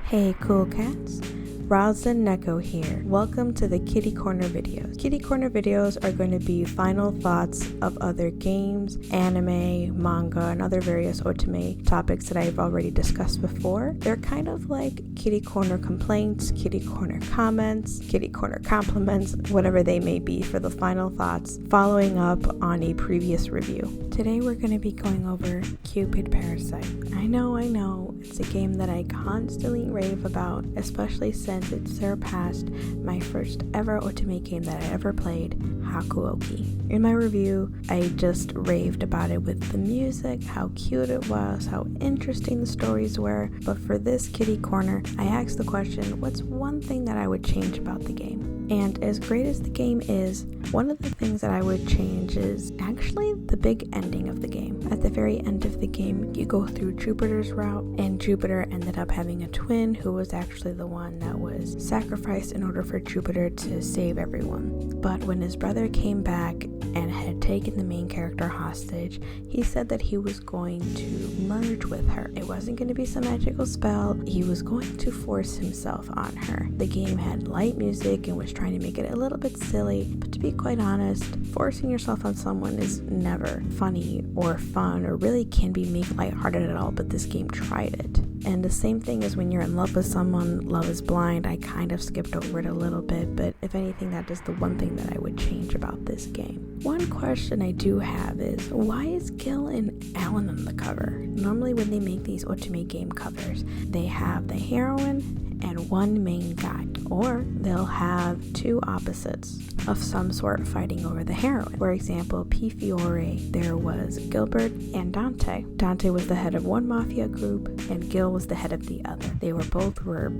Hey cool cats, Roslyn Neko here. Welcome to the Kitty Corner videos. Kitty Corner videos are going to be final thoughts of other games, anime, manga, and other various Otome topics that I've already discussed before. They're kind of like Kitty Corner complaints, Kitty Corner comments, Kitty Corner compliments, whatever they may be for the final thoughts following up on a previous review. Today we're going to be going over Cupid Parasite. I know, it's a game that I constantly rave about, especially since it surpassed my first ever Otome game that I ever played, Hakuoki. In my review, I just raved about it with the music, how cute it was, how interesting the stories were, but for this Kitty Corner, I asked the question, what's one thing that I would change about the game? And as great as the game is, one of the things that I would change is actually the big ending of the game. At the very end of the game, you go through Jupiter's route, and Jupiter ended up having a twin who was actually the one that was sacrificed in order for Jupiter to save everyone. But when his brother came back and had taken the main character hostage, he said that he was going to merge with her. It wasn't going to be some magical spell, he was going to force himself on her. The game had light music and was trying to make it a little bit silly, but to be quite honest, forcing yourself on someone is never funny or fun or really can be made lighthearted at all, but this game tried it. And the same thing as when you're in love with someone, love is blind. I kind of skipped over it a little bit, but if anything, that is the one thing that I would change about this game. One question I do have is, why is Gil and Alan on the cover? Normally when they make these Otome game covers, they have the heroine and one main guy, or they'll have two opposites of some sort fighting over the heroine. For example, P. Fiore, there was Gilbert and Dante. Dante was the head of one mafia group and Gil was the head of the other. They were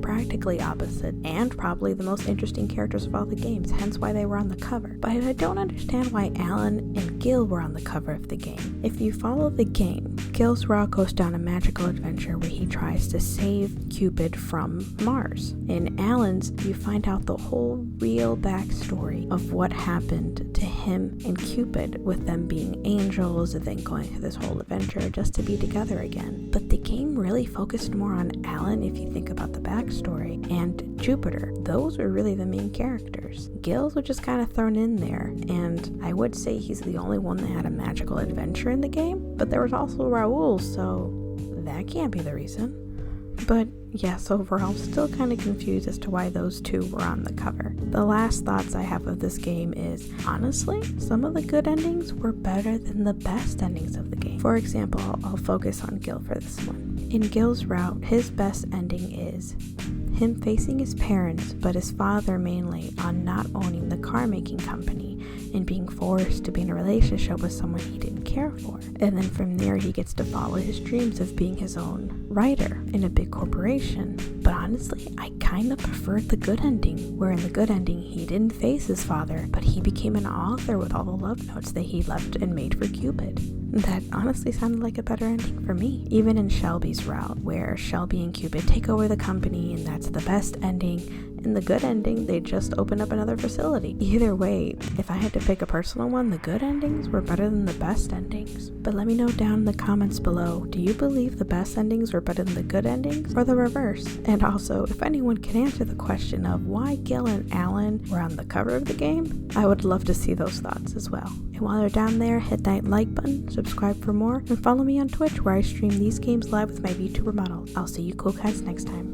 practically opposite and probably the most interesting characters of all the games, hence why they were on the cover. But I don't understand why Alan and Gil were on the cover of the game. If you follow the game, Gil's route goes down a magical adventure where he tries to save Cupid from Mars. In Alan's, you find out the whole real backstory of what happened to him and Cupid, with them being angels and then going through this whole adventure just to be together again. But the game really focused more on Alan if you think about the backstory, and Jupiter. Those were really the main characters. Gil's was just kind of thrown in there, and I would say he's the only one that had a magical adventure in the game, but there was also Raoul, so that can't be the reason. But yes, overall, I'm still kind of confused as to why those two were on the cover. The last thoughts I have of this game is, honestly, some of the good endings were better than the best endings of the game. For example, I'll focus on Gil for this one. In Gil's route, his best ending is him facing his parents, but his father mainly, on not owning the car making company and being forced to be in a relationship with someone he didn't care for. And then from there, he gets to follow his dreams of being his own writer in a big corporation. But honestly, I kind of preferred the good ending, where in the good ending, he didn't face his father, but he became an author with all the love notes that he left and made for Cupid. That honestly sounded like a better ending for me. Even in Shelby's route, where Shelby and Cupid take over the company, and that's the best ending. In the good ending, they just open up another facility. Either way, if I had to pick a personal one, the good endings were better than the best endings. But let me know down in the comments below, do you believe the best endings were better than the good endings, or the reverse? And also, if anyone can answer the question of why Gil and Alan were on the cover of the game, I would love to see those thoughts as well. And while you're down there, hit that like button, subscribe for more, and follow me on Twitch where I stream these games live with my VTuber model. I'll see you cool cats next time.